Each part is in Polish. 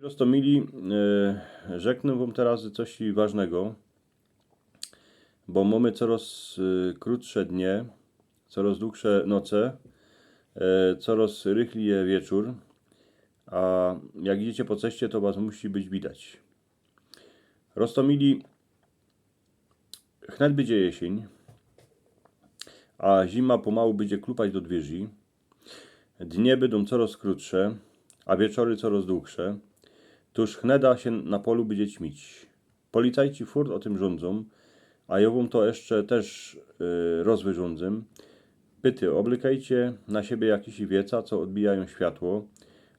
Roztomili, rzeknę wam teraz coś ważnego, bo mamy coraz krótsze dnie, coraz dłuższe noce, coraz rychliej wieczór, a jak idziecie po ceście, to was musi być widać. Roztomili, chnet będzie jesień, a zima pomału będzie klupać do drzwi. Dnie będą coraz krótsze, a wieczory coraz dłuższe. Tuż chneda się na polu będzie ćmić. Policajci furt o tym rządzą, a jową to jeszcze też rozwyrządzę. Pyty, oblykajcie na siebie jakieś wieca, co odbijają światło,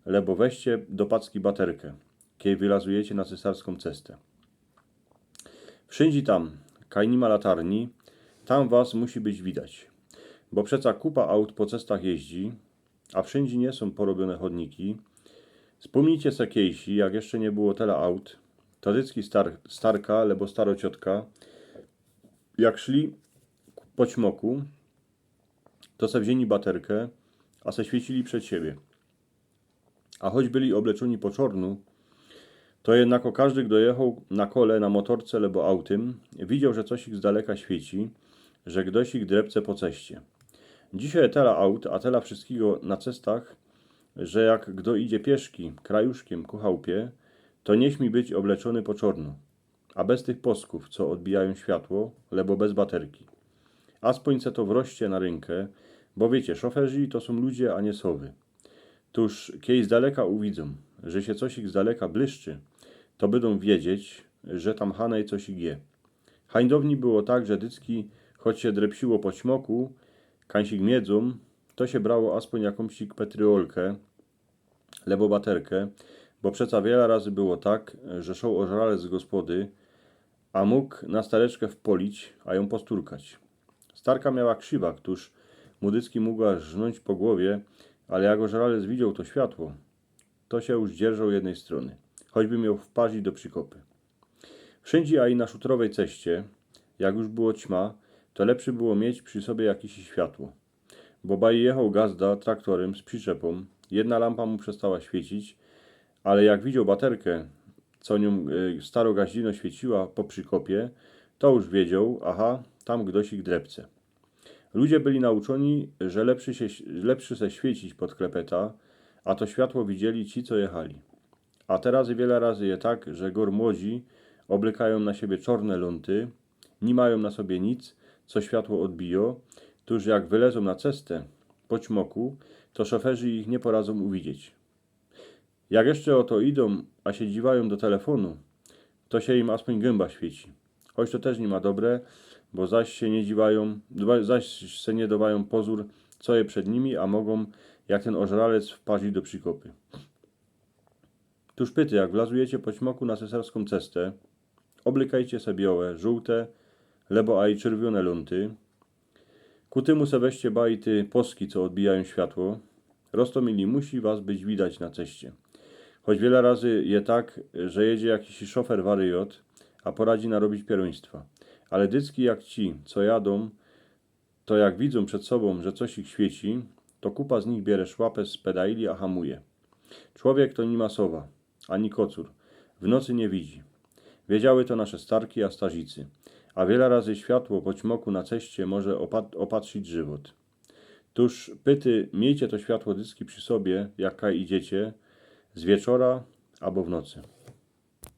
lebo weźcie do packi baterkę, kiedy wylazujecie na cesarską cestę. Wszędzie tam, kaj nie ma latarni, tam was musi być widać, bo przeca kupa aut po cestach jeździ, a wszędzie nie są porobione chodniki. Wspomnijcie se kiejsi, jak jeszcze nie było tyle aut, to dycki starka, lebo starociotka, jak szli po ćmoku, to se wzięli baterkę, a se świecili przed siebie. A choć byli obleczeni po czornu, to jednako każdy, kto jechał na kole, na motorce lebo autym, widział, że coś ich z daleka świeci, że ktoś ich drepce po ceście. Dzisiaj tela aut, a tela wszystkiego na cestach, że jak kto idzie pieszki, krajuszkiem ku chałupie, to nie śmi być obleczony po czornu, a bez tych posków, co odbijają światło, lebo bez baterki. A spońce to wroście na rękę, bo wiecie, szoferzy to są ludzie, a nie sowy. Tuż kiedy z daleka uwidzą, że się coś ich z daleka błyszczy, to będą wiedzieć, że tam hanej coś ich je. Hańdowni było tak, że dycki, choć się drepsiło po ćmoku, kańsik miedzą, to się brało aspoň jakąś petryolkę, lebo baterkę, bo przeca wiele razy było tak, że szał ożralec z gospody, a mógł na stareczkę wpolić, a ją posturkać. Starka miała krzywa, któż młodycki mógła żnąć po głowie, ale jak ożralec widział to światło, to się już dzierżał jednej strony, choćby miał wpaść do przykopy. Wszędzie, a i na szutrowej ceście, jak już było ćma, to lepszy było mieć przy sobie jakieś światło. Bo baj jechał gazda traktorem z przyczepą, jedna lampa mu przestała świecić, ale jak widział baterkę, co nią staro gaździno świeciła po przykopie, to już wiedział, aha, tam ktoś ich drepce. Ludzie byli nauczeni, że lepszy se świecić pod klepeta, a to światło widzieli ci, co jechali. A teraz wiele razy je tak, że gór młodzi oblykają na siebie czorne lunty, nie mają na sobie nic, co światło odbijo, tuż jak wylezą na cestę po ćmoku, to szoferzy ich nie poradzą uwidzieć. Jak jeszcze o to idą, a się dziwają do telefonu, to się im aspoň gęba świeci. Choć to też nie ma dobre, bo zaś se nie dawają pozór, co je przed nimi, a mogą, jak ten ożralec, wpaść do przykopy. Tuż pyty, jak wlazujecie po ćmoku na cesarską cestę, oblykajcie se białe, żółte, lebo a i czerwione lunty. Ku tymu se weźcie bajty poski, co odbijają światło. Roztomili, musi was być widać na ceście. Choć wiele razy je tak, że jedzie jakiś szofer waryjot, a poradzi narobić pieruństwa. Ale dycki jak ci, co jadą, to jak widzą przed sobą, że coś ich świeci, to kupa z nich bierze szłapę z pedaili, a hamuje. Człowiek to nie ma sowa, ani kocur. W nocy nie widzi. Wiedziały to nasze starki, a starzicy. A wiele razy światło po ćmoku na ceście może opatrzyć żywot. Tuż pyty, miejcie to światło dycki przy sobie, jak kaj idziecie, z wieczora albo w nocy.